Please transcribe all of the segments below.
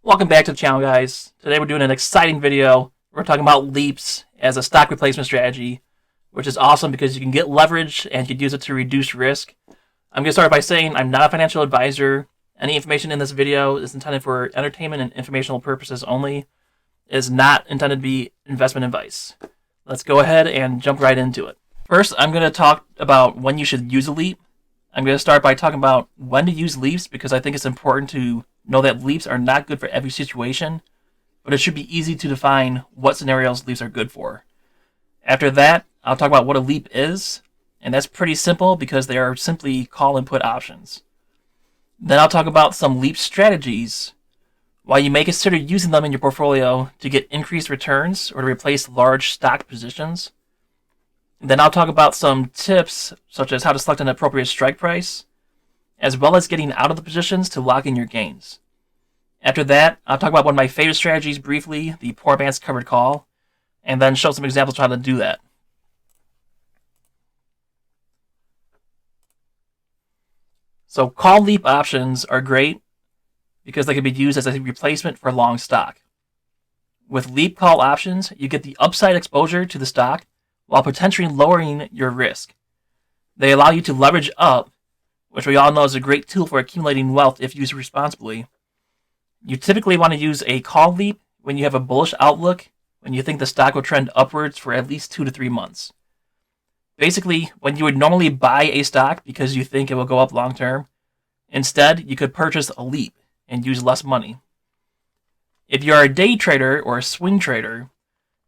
Welcome back to the channel, guys. Today we're doing an exciting video. We're talking about LEAPS as a stock replacement strategy, which is awesome because you can get leverage and you can use it to reduce risk. I'm going to start by saying I'm not a financial advisor. Any information in this video is intended for entertainment and informational purposes only. It is not intended to be investment advice. Let's go ahead and jump right into it. First, I'm going to talk about when you should use a LEAP. I'm going to start by talking about when to use LEAPs because I think it's important to know that LEAPs are not good for every situation, but it should be easy to define what scenarios LEAPs are good for. After that, I'll talk about what a LEAP is, and that's pretty simple because they are simply call and put options. Then I'll talk about some LEAP strategies, why you may consider using them in your portfolio to get increased returns or to replace large stock positions. Then I'll talk about some tips, such as how to select an appropriate strike price, as well as getting out of the positions to lock in your gains. After that, I'll talk about one of my favorite strategies briefly, the poor man's covered call, and then show some examples of how to do that. So call LEAP options are great because they can be used as a replacement for long stock. With LEAP call options, you get the upside exposure to the stock while potentially lowering your risk. They allow you to leverage up, which we all know is a great tool for accumulating wealth if used responsibly. You typically want to use a call LEAP when you have a bullish outlook, when you think the stock will trend upwards for at least 2 to 3 months. Basically, when you would normally buy a stock because you think it will go up long term, instead you could purchase a LEAP and use less money. If you are a day trader or a swing trader,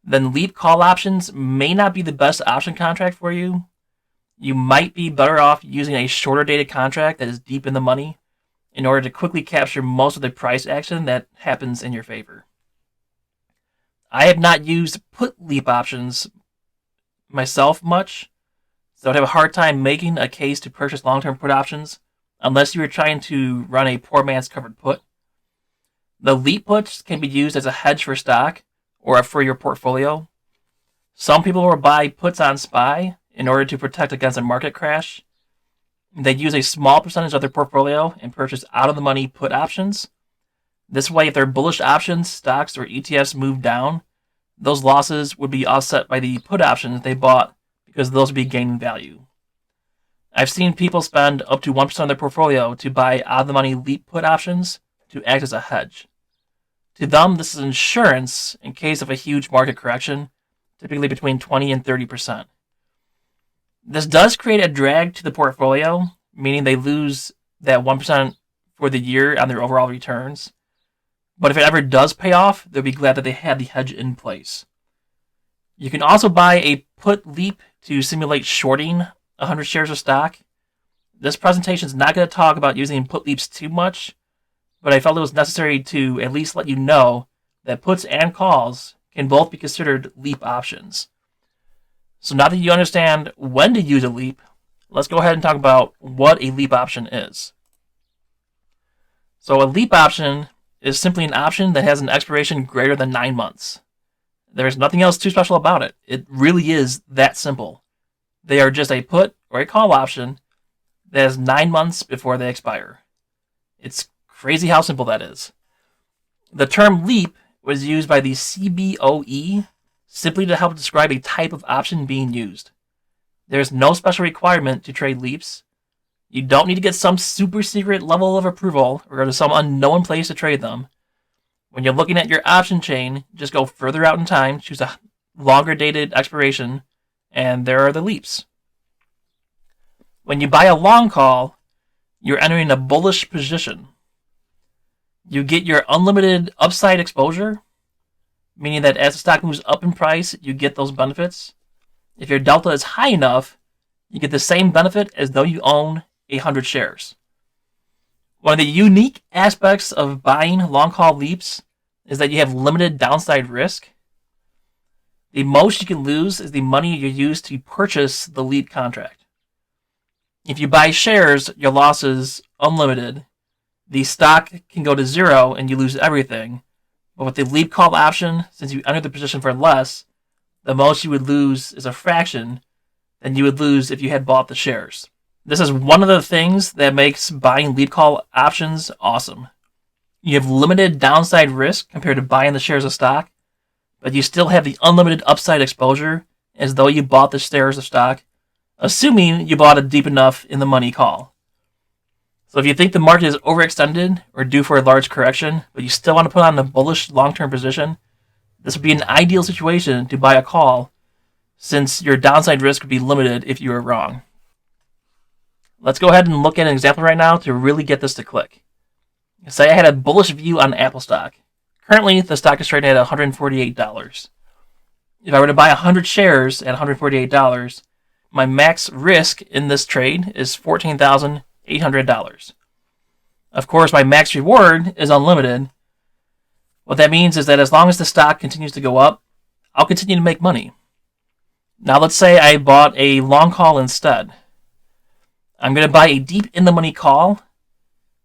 then LEAP call options may not be the best option contract for you. You might be better off using a shorter dated contract that is deep in the money in order to quickly capture most of the price action that happens in your favor. I have not used put LEAP options myself much, so I'd have a hard time making a case to purchase long-term put options unless you were trying to run a poor man's covered put. The LEAP puts can be used as a hedge for stock or for your portfolio. Some people will buy puts on SPY in order to protect against a market crash. They use a small percentage of their portfolio and purchase out-of-the-money put options. This way, if their bullish options, stocks, or ETFs move down, those losses would be offset by the put options they bought because those would be gaining value. I've seen people spend up to 1% of their portfolio to buy out-of-the-money LEAP put options to act as a hedge. To them, this is insurance in case of a huge market correction, typically between 20 and 30%. This does create a drag to the portfolio, meaning they lose that 1% for the year on their overall returns. But if it ever does pay off, they'll be glad that they had the hedge in place. You can also buy a put LEAP to simulate shorting 100 shares of stock. This presentation is not going to talk about using put LEAPs too much, but I felt it was necessary to at least let you know that puts and calls can both be considered LEAP options. So now that you understand when to use a LEAP, let's go ahead and talk about what a LEAP option is. So a LEAP option is simply an option that has an expiration greater than 9 months. There's nothing else too special about it. It really is that simple. They are just a put or a call option that has 9 months before they expire. It's crazy how simple that is. The term LEAP was used by the CBOE simply to help describe a type of option being used. There's no special requirement to trade LEAPs. You don't need to get some super secret level of approval or go to some unknown place to trade them. When you're looking at your option chain, just go further out in time, choose a longer dated expiration, and there are the LEAPs. When you buy a long call, you're entering a bullish position. You get your unlimited upside exposure, meaning that as the stock moves up in price, you get those benefits. If your delta is high enough, you get the same benefit as though you own 100 shares. One of the unique aspects of buying long call LEAPs is that you have limited downside risk. The most you can lose is the money you use to purchase the LEAP contract. If you buy shares, your loss is unlimited. The stock can go to zero and you lose everything. But with the LEAP call option, since you entered the position for less, the most you would lose is a fraction than you would lose if you had bought the shares. This is one of the things that makes buying LEAP call options awesome. You have limited downside risk compared to buying the shares of stock, but you still have the unlimited upside exposure as though you bought the shares of stock, assuming you bought it deep enough in the money call. So if you think the market is overextended or due for a large correction, but you still want to put on a bullish long-term position, this would be an ideal situation to buy a call, since your downside risk would be limited if you were wrong. Let's go ahead and look at an example right now to really get this to click. Say I had a bullish view on Apple stock. Currently, the stock is trading at $148. If I were to buy 100 shares at $148, my max risk in this trade is $14,800. Of course, my max reward is unlimited. What that means is that as long as the stock continues to go up, I'll continue to make money. Now let's say I bought a long call instead. I'm going to buy a deep in the money call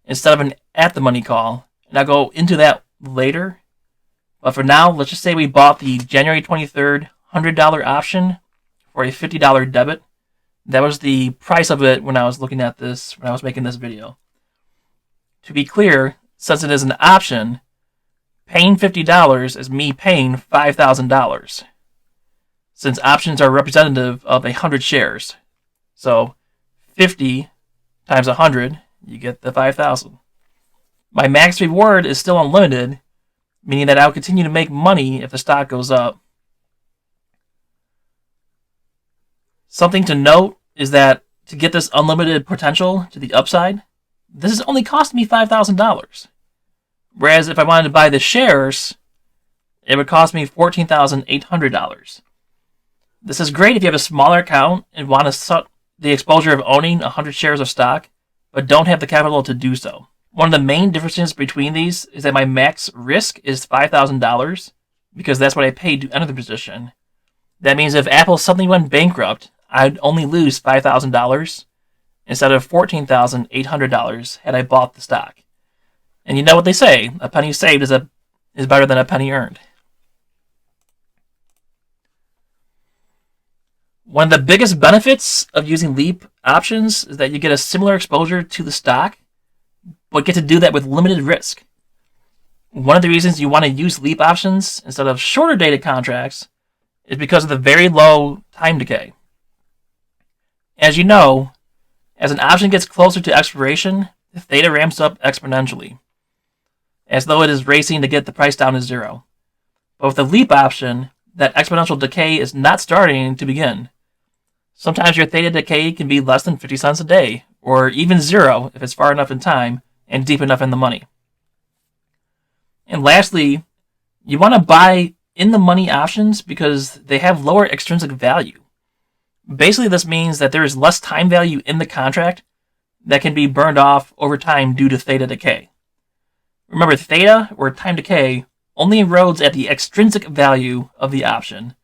instead of an at the money call, and I'll go into that later. But for now, let's just say we bought the January 23rd $100 option for a $50 debit. That was the price of it when I was looking at this, when I was making this video. To be clear, since it is an option, paying $50 is me paying $5,000, since options are representative of 100 shares. So 50 times 100, you get the 5,000. My max reward is still unlimited, meaning that I'll continue to make money if the stock goes up. Something to note is that to get this unlimited potential to the upside, this is only costing me $5,000. Whereas if I wanted to buy the shares, it would cost me $14,800. This is great if you have a smaller account and want to set the exposure of owning 100 shares of stock, but don't have the capital to do so. One of the main differences between these is that my max risk is $5,000 because that's what I paid to enter the position. That means if Apple suddenly went bankrupt, I'd only lose $5,000 instead of $14,800 had I bought the stock. And you know what they say, a penny saved is better than a penny earned. One of the biggest benefits of using LEAP options is that you get a similar exposure to the stock, but get to do that with limited risk. One of the reasons you want to use LEAP options instead of shorter dated contracts is because of the very low time decay. As you know, as an option gets closer to expiration, the theta ramps up exponentially, as though it is racing to get the price down to zero. But with the LEAP option, that exponential decay is not starting to begin. Sometimes your theta decay can be less than 50 cents a day, or even zero if it's far enough in time and deep enough in the money. And lastly, you want to buy in the money options because they have lower extrinsic value. Basically, this means that there is less time value in the contract that can be burned off over time due to theta decay. Remember, theta, or time decay, only erodes at the extrinsic value of the option.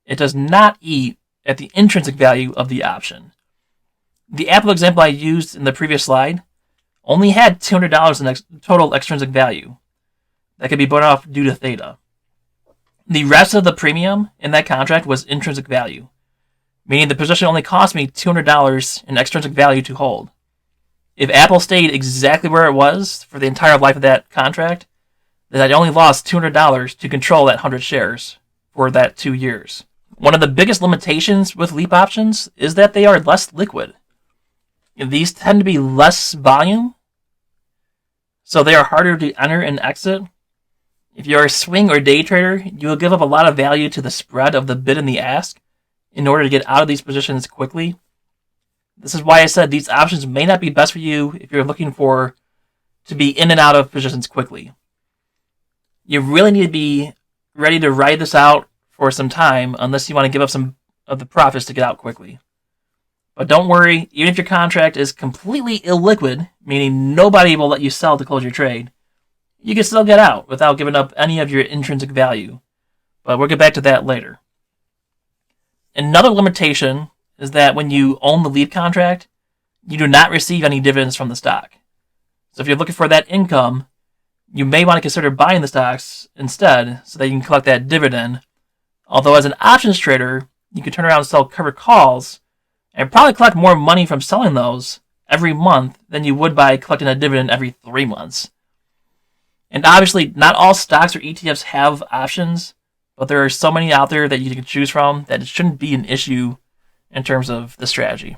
It does not eat at the intrinsic value of the option. The Apple example I used in the previous slide only had $200 in total extrinsic value that could be burned off due to theta. The rest of the premium in that contract was intrinsic value, meaning the position only cost me $200 in extrinsic value to hold. If Apple stayed exactly where it was for the entire life of that contract, then I'd only lost $200 to control that 100 shares for that 2 years. One of the biggest limitations with LEAP options is that they are less liquid. These tend to be less volume, so they are harder to enter and exit. If you're a swing or day trader, you will give up a lot of value to the spread of the bid and the ask in order to get out of these positions quickly. This is why I said these options may not be best for you if you're looking to be in and out of positions quickly. You really need to be ready to ride this out for some time unless you want to give up some of the profits to get out quickly. But don't worry, even if your contract is completely illiquid, meaning nobody will let you sell to close your trade, you can still get out without giving up any of your intrinsic value. But we'll get back to that later. Another limitation is that when you own the LEAP contract, you do not receive any dividends from the stock. So if you're looking for that income, you may want to consider buying the stocks instead so that you can collect that dividend. Although as an options trader, you can turn around and sell covered calls and probably collect more money from selling those every month than you would by collecting a dividend every 3 months. And obviously, not all stocks or ETFs have options, but there are so many out there that you can choose from that it shouldn't be an issue in terms of the strategy.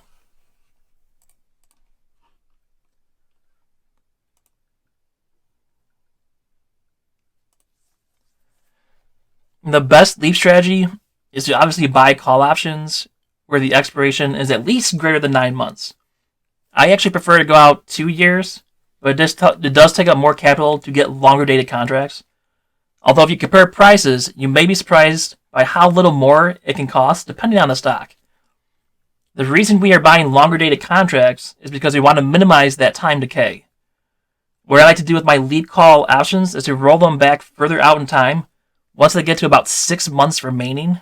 The best LEAP strategy is to obviously buy call options where the expiration is at least greater than 9 months. I actually prefer to go out 2 years, but it does take up more capital to get longer dated contracts. Although if you compare prices, you may be surprised by how little more it can cost depending on the stock. The reason we are buying longer dated contracts is because we want to minimize that time decay. What I like to do with my LEAP call options is to roll them back further out in time once they get to about 6 months remaining.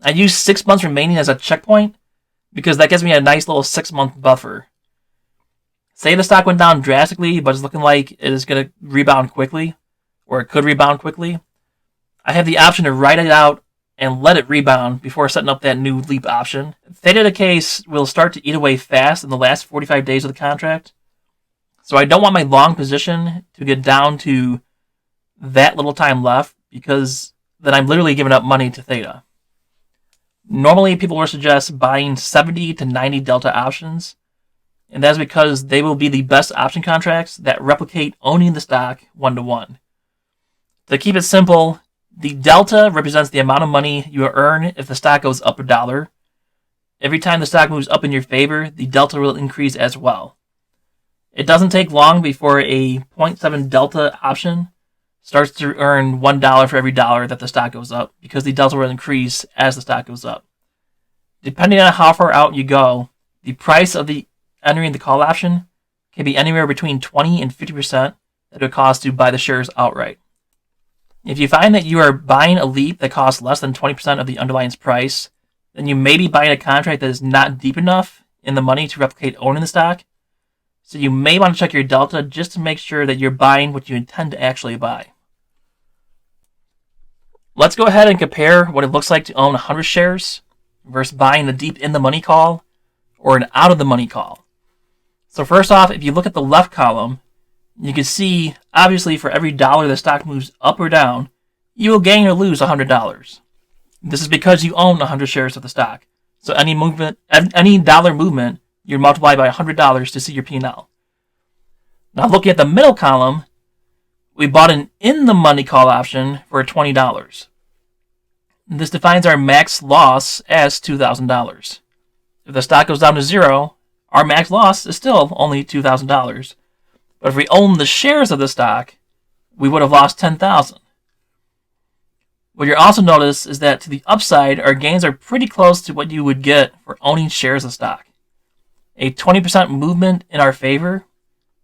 I use 6 months remaining as a checkpoint because that gives me a nice little 6-month buffer. Say the stock went down drastically, but it's looking like it is going to rebound quickly, or it could rebound quickly. I have the option to write it out and let it rebound before setting up that new LEAP option. Theta decay will start to eat away fast in the last 45 days of the contract, so I don't want my long position to get down to that little time left, because then I'm literally giving up money to theta. Normally, people will suggest buying 70 to 90 delta options, and that's because they will be the best option contracts that replicate owning the stock 1-to-1. To keep it simple, the delta represents the amount of money you earn if the stock goes up $1. Every time the stock moves up in your favor, the delta will increase as well. It doesn't take long before a 0.7 delta option starts to earn $1 for every dollar that the stock goes up, because the delta will increase as the stock goes up. Depending on how far out you go, the price of entering the call option can be anywhere between 20 and 50% that it would cost to buy the shares outright. If you find that you are buying a LEAP that costs less than 20% of the underlying price, then you may be buying a contract that is not deep enough in the money to replicate owning the stock. So you may want to check your delta just to make sure that you're buying what you intend to actually buy. Let's go ahead and compare what it looks like to own 100 shares versus buying a deep in the money call or an out of the money call. So first off, if you look at the left column, you can see, obviously, for every dollar the stock moves up or down, you will gain or lose $100. This is because you own 100 shares of the stock. So any dollar movement, you multiply by $100 to see your P&L. Now looking at the middle column, we bought an in-the-money call option for $20. This defines our max loss as $2,000. If the stock goes down to zero, our max loss is still only $2,000. But if we own the shares of the stock, we would have lost $10,000. What you'll also notice is that to the upside, our gains are pretty close to what you would get for owning shares of stock. A 20% movement in our favor,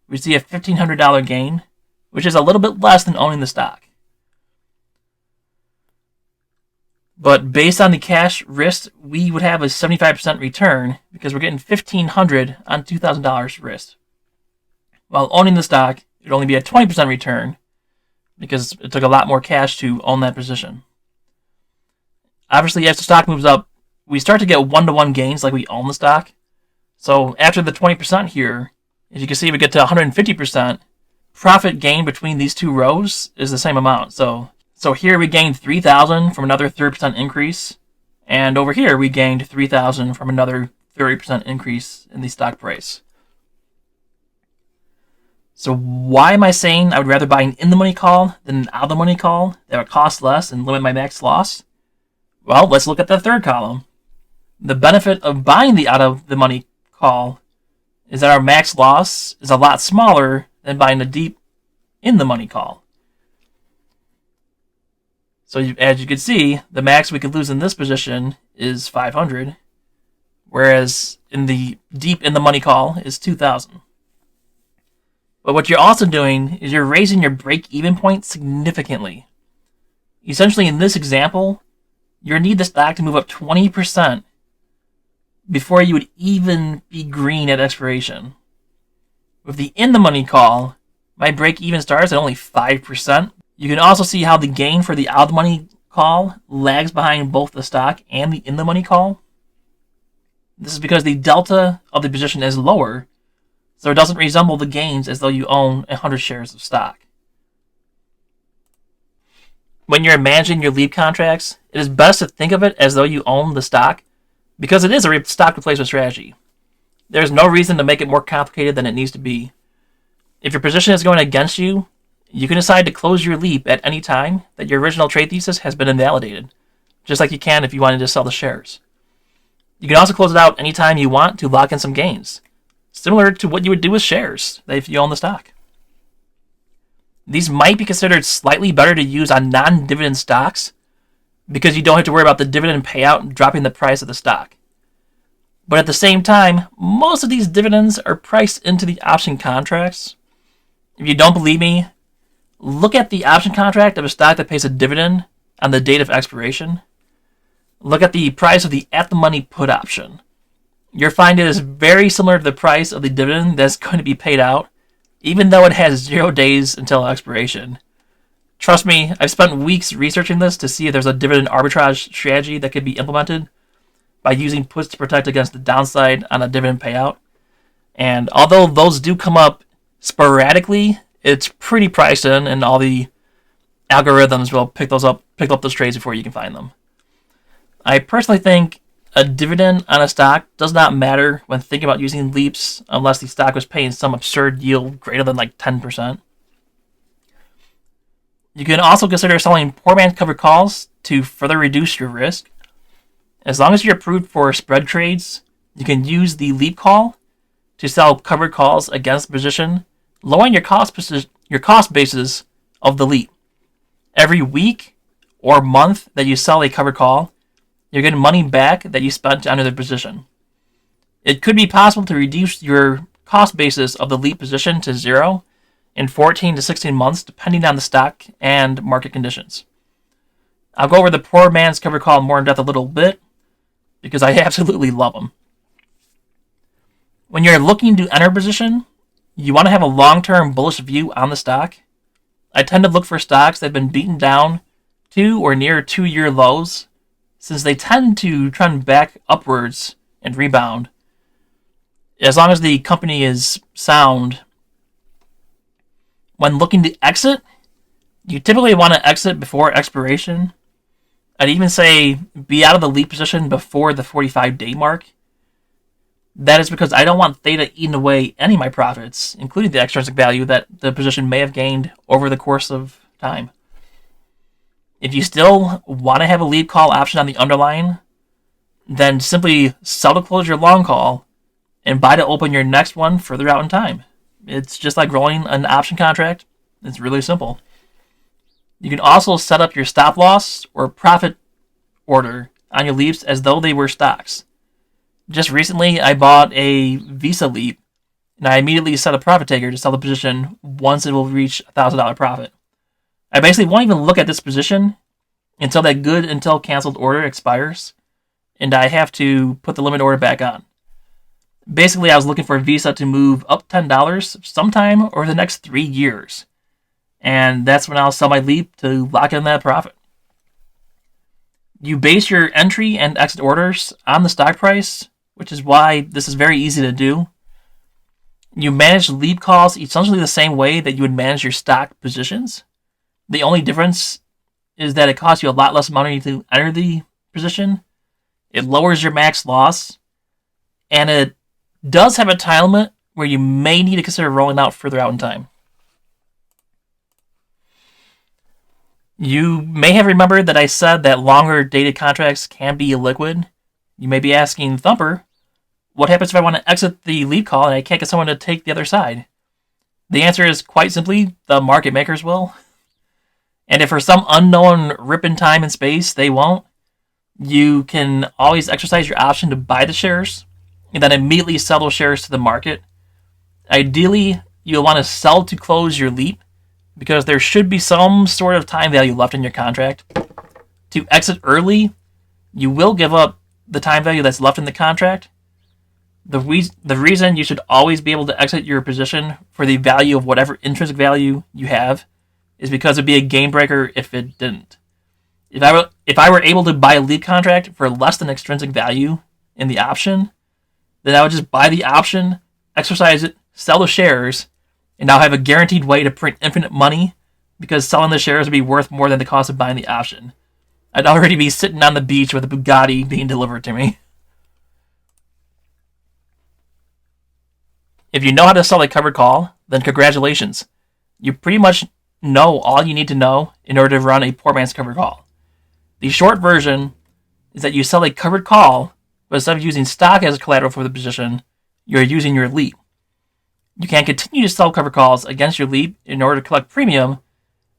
we see a $1,500 gain, which is a little bit less than owning the stock. But based on the cash risk, we would have a 75% return because we're getting $1,500 on $2,000 risk. While owning the stock, it would only be a 20% return because it took a lot more cash to own that position. Obviously, as the stock moves up, we start to get 1-to-1 gains like we own the stock. So after the 20% here, as you can see, we get to 150%. Profit gain between these two rows is the same amount. So here we gained $3,000 from another 30% increase, and over here we gained $3,000 from another 30% increase in the stock price. So why am I saying I would rather buy an in-the-money call than an out-of-the-money call that would cost less and limit my max loss? Well, let's look at the third column. The benefit of buying the out-of-the-money call is that our max loss is a lot smaller than buying a deep in-the-money call. So as you can see, the max we could lose in this position is $500, whereas in the deep in-the-money call is $2,000. But what you're also doing is you're raising your break-even point significantly. Essentially, in this example, you need the stock to move up 20% before you would even be green at expiration. With the in-the-money call, my break-even starts at only 5%. You can also see how the gain for the out-of-the-money call lags behind both the stock and the in-the-money call. This is because the delta of the position is lower, so it doesn't resemble the gains as though you own 100 shares of stock. When you're managing your LEAP contracts, it is best to think of it as though you own the stock, because it is a stock replacement strategy. There's no reason to make it more complicated than it needs to be. If your position is going against you, you can decide to close your LEAP at any time that your original trade thesis has been invalidated, just like you can if you wanted to sell the shares. You can also close it out anytime you want to lock in some gains, similar to what you would do with shares if you own the stock. These might be considered slightly better to use on non-dividend stocks because you don't have to worry about the dividend payout dropping the price of the stock. But at the same time, most of these dividends are priced into the option contracts. If you don't believe me, look at the option contract of a stock that pays a dividend on the date of expiration. Look at the price of the at-the-money put option. You'll find it is very similar to the price of the dividend that's going to be paid out, even though it has 0 days until expiration. Trust me, I've spent weeks researching this to see if there's a dividend arbitrage strategy that could be implemented by using puts to protect against the downside on a dividend payout. And although those do come up sporadically, it's pretty priced in, and all the algorithms will pick up those trades before you can find them. I personally think a dividend on a stock does not matter when thinking about using LEAPS unless the stock was paying some absurd yield greater than like 10%. You can also consider selling poor man's covered calls to further reduce your risk. As long as you're approved for spread trades, you can use the LEAP call to sell covered calls against the position, lowering your cost basis of the LEAP. Every week or month that you sell a covered call, you're getting money back that you spent under the position. It could be possible to reduce your cost basis of the LEAP position to 0 in 14 to 16 months, depending on the stock and market conditions. I'll go over the poor man's covered call more in depth a little bit, because I absolutely love them. When you're looking to enter a position, you want to have a long-term bullish view on the stock. I tend to look for stocks that have been beaten down to or near 2-year lows, since they tend to trend back upwards and rebound. As long as the company is sound. When looking to exit, you typically want to exit before expiration. I'd even say be out of the LEAP position before the 45-day mark. That is because I don't want theta eating away any of my profits, including the extrinsic value that the position may have gained over the course of time. If you still want to have a LEAP call option on the underlying, then simply sell to close your long call and buy to open your next one further out in time. It's just like rolling an option contract. It's really simple. You can also set up your stop loss or profit order on your LEAPs as though they were stocks. Just recently, I bought a Visa LEAP, and I immediately set a profit taker to sell the position once it will reach a $1,000 profit. I basically won't even look at this position until that good until canceled order expires, and I have to put the limit order back on. Basically, I was looking for Visa to move up $10 sometime over the next 3 years. And that's when I'll sell my LEAP to lock in that profit. You base your entry and exit orders on the stock price, which is why this is very easy to do. You manage LEAP calls essentially the same way that you would manage your stock positions. The only difference is that it costs you a lot less money to enter the position. It lowers your max loss, and it does have a time limit where you may need to consider rolling out further out in time. You may have remembered that I said that longer dated contracts can be illiquid. You may be asking, Thumper, what happens if I want to exit the LEAP call and I can't get someone to take the other side? The answer is quite simply, the market makers will. And if for some unknown rip in time and space they won't, you can always exercise your option to buy the shares and then immediately sell those shares to the market. Ideally, you'll want to sell to close your LEAP, because there should be some sort of time value left in your contract. To exit early, you will give up the time value that's left in the contract. The reason you should always be able to exit your position for the value of whatever intrinsic value you have is because it'd be a game breaker if it didn't. If I were able to buy a LEAP contract for less than extrinsic value in the option, then I would just buy the option, exercise it, sell the shares, and now have a guaranteed way to print infinite money because selling the shares would be worth more than the cost of buying the option. I'd already be sitting on the beach with a Bugatti being delivered to me. If you know how to sell a covered call, then congratulations. You pretty much know all you need to know in order to run a poor man's covered call. The short version is that you sell a covered call, but instead of using stock as collateral for the position, you're using your LEAP. You can continue to sell covered calls against your LEAP in order to collect premium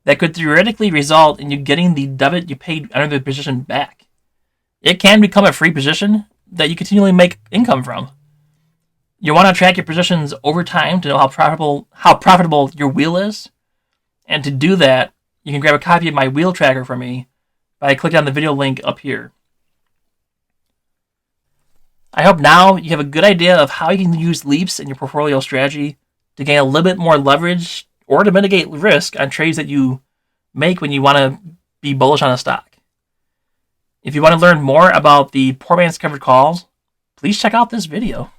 that could theoretically result in you getting the debit you paid under the position back. It can become a free position that you continually make income from. You want to track your positions over time to know how profitable your wheel is. And to do that, you can grab a copy of my wheel tracker from me by clicking on the video link up here. I hope now you have a good idea of how you can use LEAPS in your portfolio strategy to gain a little bit more leverage or to mitigate risk on trades that you make when you want to be bullish on a stock. If you want to learn more about the poor man's covered calls, please check out this video.